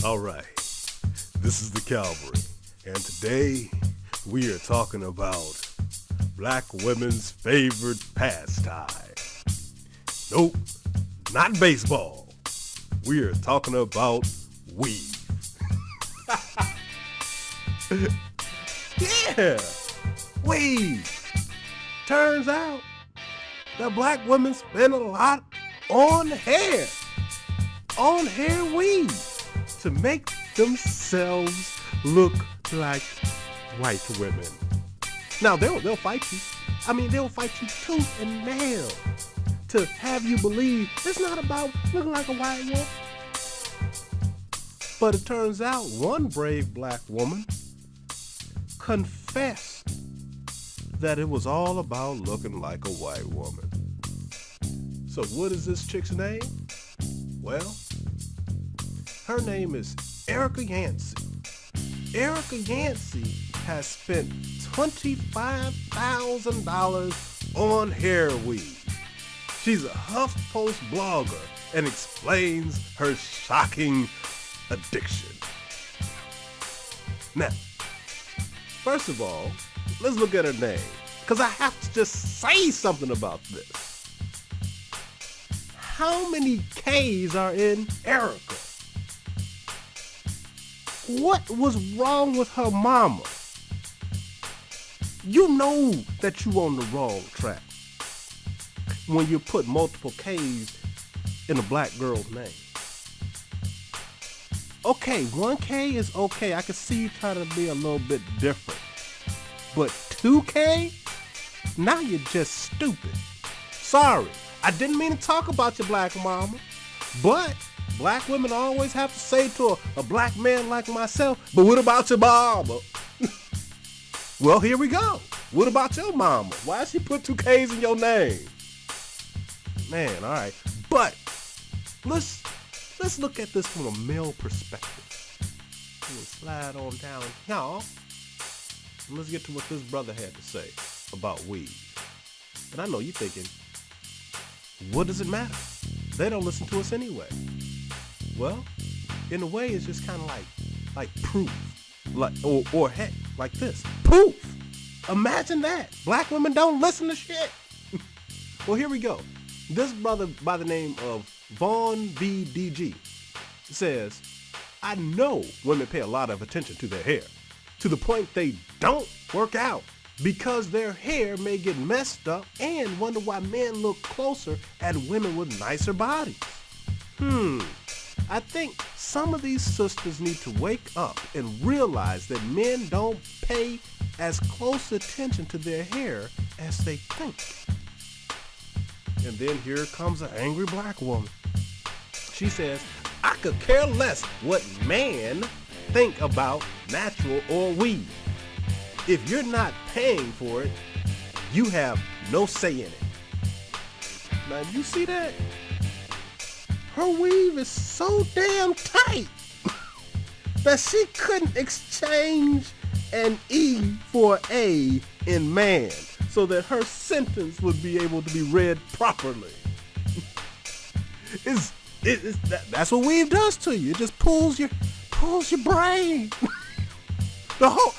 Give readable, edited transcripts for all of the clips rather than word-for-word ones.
All right, this is the Calvary, and today we are talking about black women's favorite pastime. Nope, not baseball. We are talking about weave. Yeah, weave. Turns out that black women spend a lot on hair weave to make themselves look like white women. Now they'll fight you. I mean, they'll fight you tooth and nail to have you believe it's not about looking like a white woman. But it turns out one brave black woman confessed that it was all about looking like a white woman. So what is this chick's name? Well, her name is Erica Yancey. Erica Yancey has spent $25,000 on hair weave. She's a HuffPost blogger and explains her shocking addiction. Now, first of all, let's look at her name, because I have to just say something about this. How many K's are in Erica? What was wrong with her mama? You know that you on the wrong track when you put multiple K's in a black girl's name. Okay, 1K is okay. I can see you trying to be a little bit different. But 2K? Now you're just stupid. Sorry, I didn't mean to talk about your black mama, but black women always have to say to a black man like myself, but what about your mama? Well, here we go. What about your mama? Why she put 2K's in your name? Man, all right. But let's look at this from a male perspective. We'll slide on down, y'all. And let's get to what this brother had to say about weed. And I know you're thinking, what does it matter? They don't listen to us anyway. Well, in a way, it's just kind of like proof, or heck, like this, poof. Imagine that. Black women don't listen to shit. Well, here we go. This brother by the name of unbe-weaveable says, I know women pay a lot of attention to their hair, to the point they don't work out because their hair may get messed up and wonder why men look closer at women with nicer bodies. I think some of these sisters need to wake up and realize that men don't pay as close attention to their hair as they think. And then here comes an angry black woman. She says, I could care less what man think about natural or weave. If you're not paying for it, you have no say in it. Now, you see that? Her weave is so damn tight that she couldn't exchange an E for A in man so that her sentence would be able to be read properly. That's what weave does to you. It just pulls your brain. Look,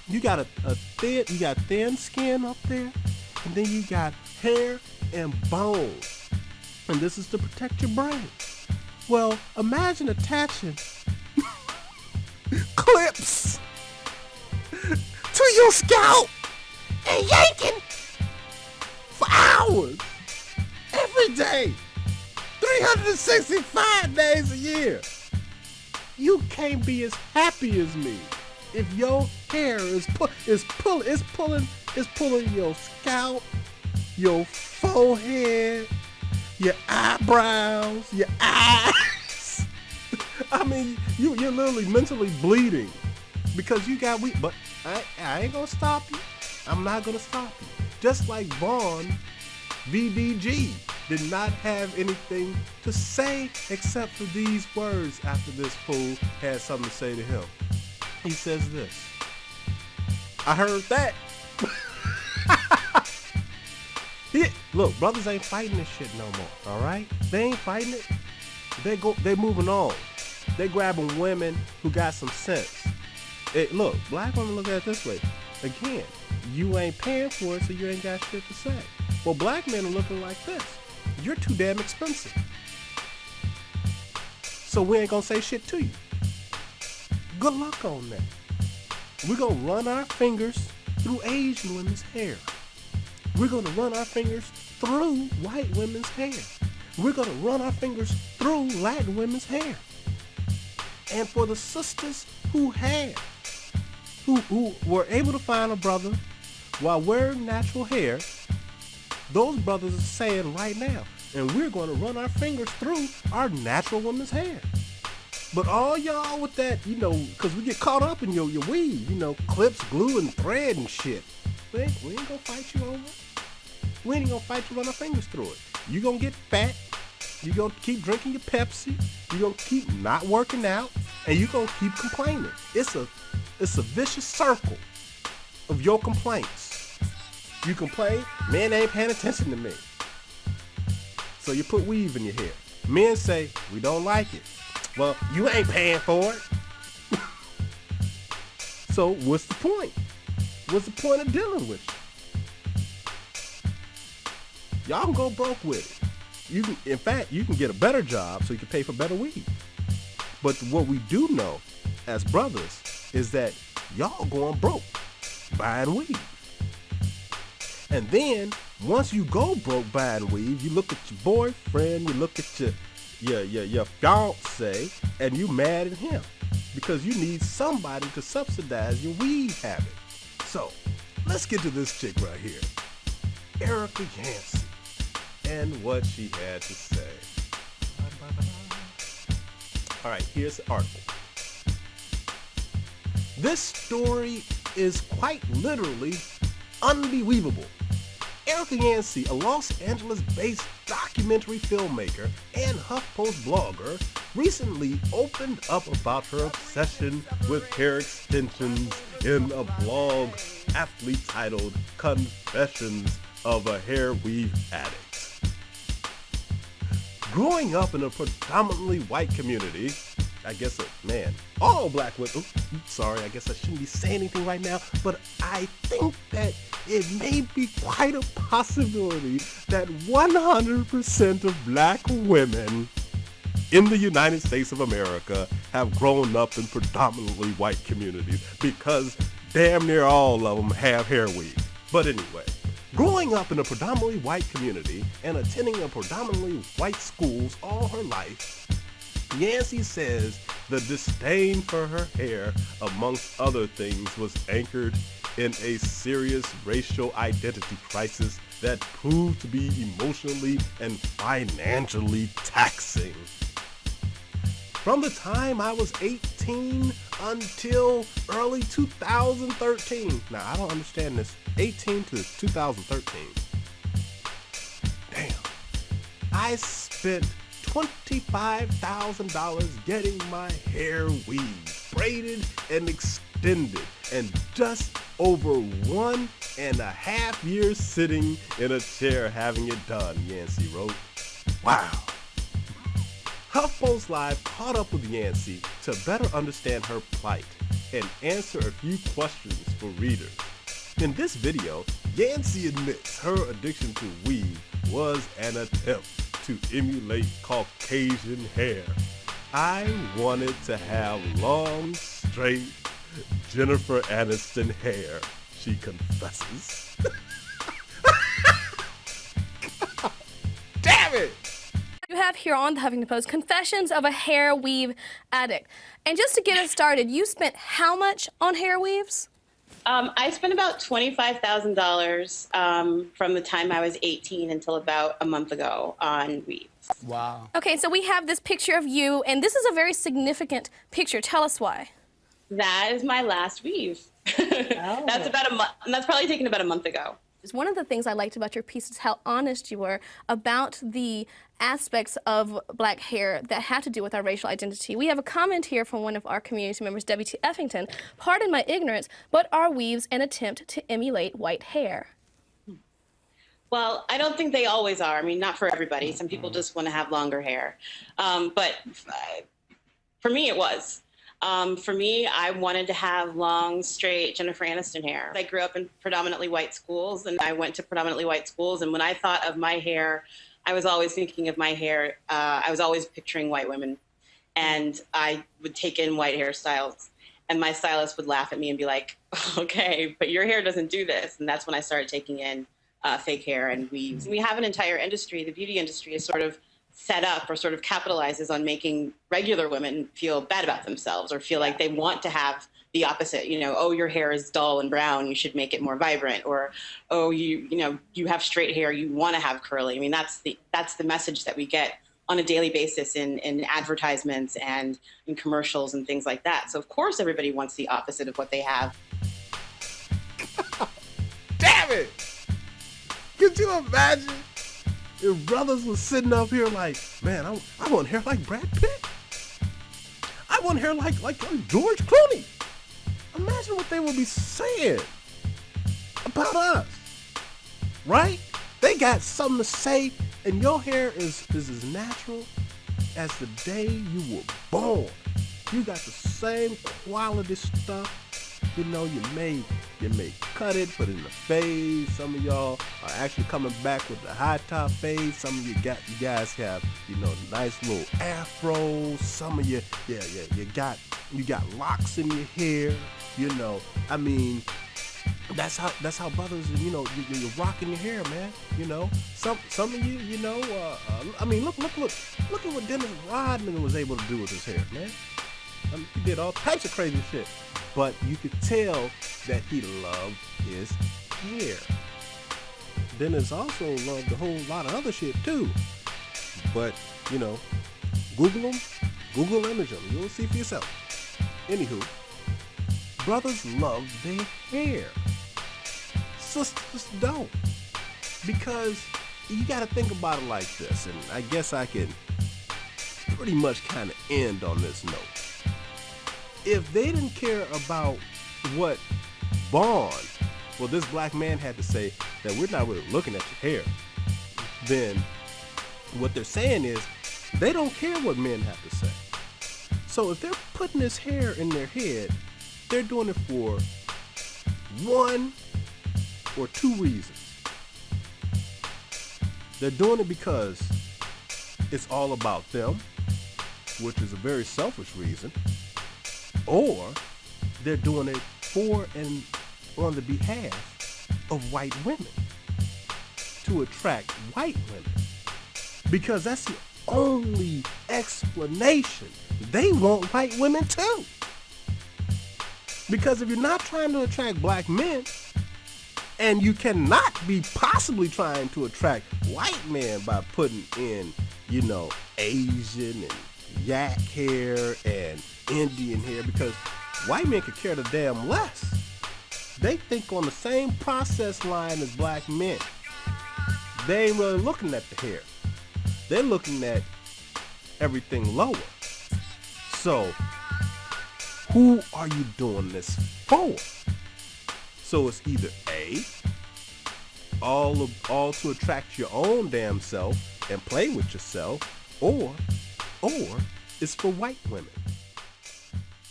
you got you got thin skin up there, and then you got hair and bone. And this is to protect your brain. Well, imagine attaching clips to your scalp and yanking for hours every day, 365 days a year. You can't be as happy as me if your hair is pulling your scalp, your forehead, your eyebrows, your eyes. I mean, you're literally mentally bleeding because you got weak. But I ain't gonna stop you. I'm not gonna stop you. Just like Vaughn, VDG did not have anything to say except for these words after this fool had something to say to him. He says this, I heard that. Look, brothers ain't fighting this shit no more, all right? They ain't fighting it. They moving on. They grabbing women who got some sense. Look, black women look at it this way. Again, you ain't paying for it, so you ain't got shit to say. Well, black men are looking like this. You're too damn expensive. So we ain't gonna say shit to you. Good luck on that. We're gonna run our fingers through Asian women's hair. We're gonna run our fingers through white women's hair. We're gonna run our fingers through Latin women's hair. And for the sisters who were able to find a brother while wearing natural hair, those brothers are saying right now, and we're going to run our fingers through our natural women's hair. But all y'all with that, because we get caught up in your weave, clips, glue, and thread and shit. We ain't going to fight you over it. We ain't going to fight you, run our fingers through it. You going to get fat. You going to keep drinking your Pepsi. You going to keep not working out. And you going to keep complaining. It's a vicious circle of your complaints. You complain, men ain't paying attention to me. So you put weave in your hair. Men say, we don't like it. Well, you ain't paying for it. So what's the point? What's the point of dealing with you? Y'all can go broke with it. In fact, you can get a better job so you can pay for better weave. But what we do know as brothers is that y'all going broke buying weave. And then once you go broke buying weave, you look at your boyfriend, you look at your fiance, and you mad at him because you need somebody to subsidize your weave habit. So let's get to this chick right here, Erica Yancey, and what she had to say. All right, here's the article. This story is quite literally unbe-weaveable. Erica Yancey, a Los Angeles-based documentary filmmaker and HuffPost blogger, recently opened up about her obsession with hair extensions in a blog aptly titled Confessions of a Hair Weave Addict. Growing up in a predominantly white community, all black women, I guess I shouldn't be saying anything right now, but I think that it may be quite a possibility that 100% of black women in the United States of America have grown up in predominantly white communities because damn near all of them have hair weave. But anyway, growing up in a predominantly white community and attending a predominantly white schools all her life, Yancey says the disdain for her hair, amongst other things, was anchored in a serious racial identity crisis that proved to be emotionally and financially taxing. From the time I was 18 until early 2013. Now, I don't understand this. 18 to 2013. Damn. I spent $25,000 getting my hair weaved, braided, and extended, and just over 1.5 years sitting in a chair having it done, Yancey wrote. Wow. HuffPost Live caught up with Yancey to better understand her plight and answer a few questions for readers. In this video, Yancey admits her addiction to weave was an attempt to emulate Caucasian hair. I wanted to have long, straight Jennifer Aniston hair, she confesses. God damn it! You have here on the Huffington Post, Confessions of a Hair Weave Addict. And just to get us started, you spent how much on hair weaves? I spent about $25,000 from the time I was 18 until about a month ago on weaves. Wow. Okay, so we have this picture of you, and this is a very significant picture. Tell us why. That is my last weave. Oh. That's about a month. That's probably taken about a month ago. One of the things I liked about your piece is how honest you were about the aspects of black hair that have to do with our racial identity. We have a comment here from one of our community members, W.T. Effington. Pardon my ignorance, but are weaves an attempt to emulate white hair? Well, I don't think they always are. I mean, not for everybody. Some people just want to have longer hair. But For me, it was. For me, I wanted to have long, straight Jennifer Aniston hair. I grew up in predominantly white schools, and I went to predominantly white schools. And when I thought of my hair, I was always thinking of my hair. I was always picturing white women, and I would take in white hairstyles. And my stylist would laugh at me and be like, okay, but your hair doesn't do this. And that's when I started taking in fake hair and weaves. We have an entire industry. The beauty industry is sort of set up or sort of capitalizes on making regular women feel bad about themselves or feel like they want to have the opposite. You know, oh, your hair is dull and brown, you should make it more vibrant. Or, oh, you have straight hair, you want to have curly. I mean, that's the message that we get on a daily basis in advertisements and in commercials and things like that. So of course everybody wants the opposite of what they have. Damn it! Could you imagine if brothers was sitting up here like, man, I want hair like Brad Pitt. I want hair like George Clooney. Imagine what they would be saying about us, right? They got something to say, and your hair is as natural as the day you were born. You got the same quality stuff. You know, you may cut it, put it in the fade. Some of y'all are actually coming back with the high top fade. Some of you guys have, nice little afros. Some of you got locks in your hair. I mean, that's how brothers, you're rocking your hair, man. Some of you, I mean, look at what Dennis Rodman was able to do with his hair, man. I mean, he did all types of crazy shit. But you could tell that he loved his hair. Dennis also loved a whole lot of other shit too. But, Google them, Google image them. You'll see for yourself. Anywho, brothers love their hair. Sisters don't. Because you got to think about it like this. And I guess I can pretty much kind of end on this note. If they didn't care about what this black man had to say, that we're not really looking at your hair, then what they're saying is they don't care what men have to say. So if they're putting this hair in their head, they're doing it for one or two reasons. They're doing it because it's all about them, which is a very selfish reason. Or they're doing it for and on the behalf of white women, to attract white women, because that's the only explanation. They want white women too. Because if you're not trying to attract black men, and you cannot be possibly trying to attract white men by putting in, Asian and yak hair and Indian hair, because white men could care the damn less. They think on the same process line as black men. They ain't really looking at the hair. They're looking at everything lower. So, who are you doing this for? So it's either A, all to attract your own damn self and play with yourself, or it's for white women.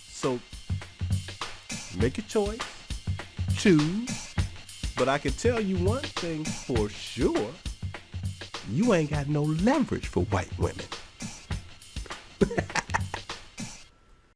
So make a choice, choose, but I can tell you one thing for sure, you ain't got no leverage for white women.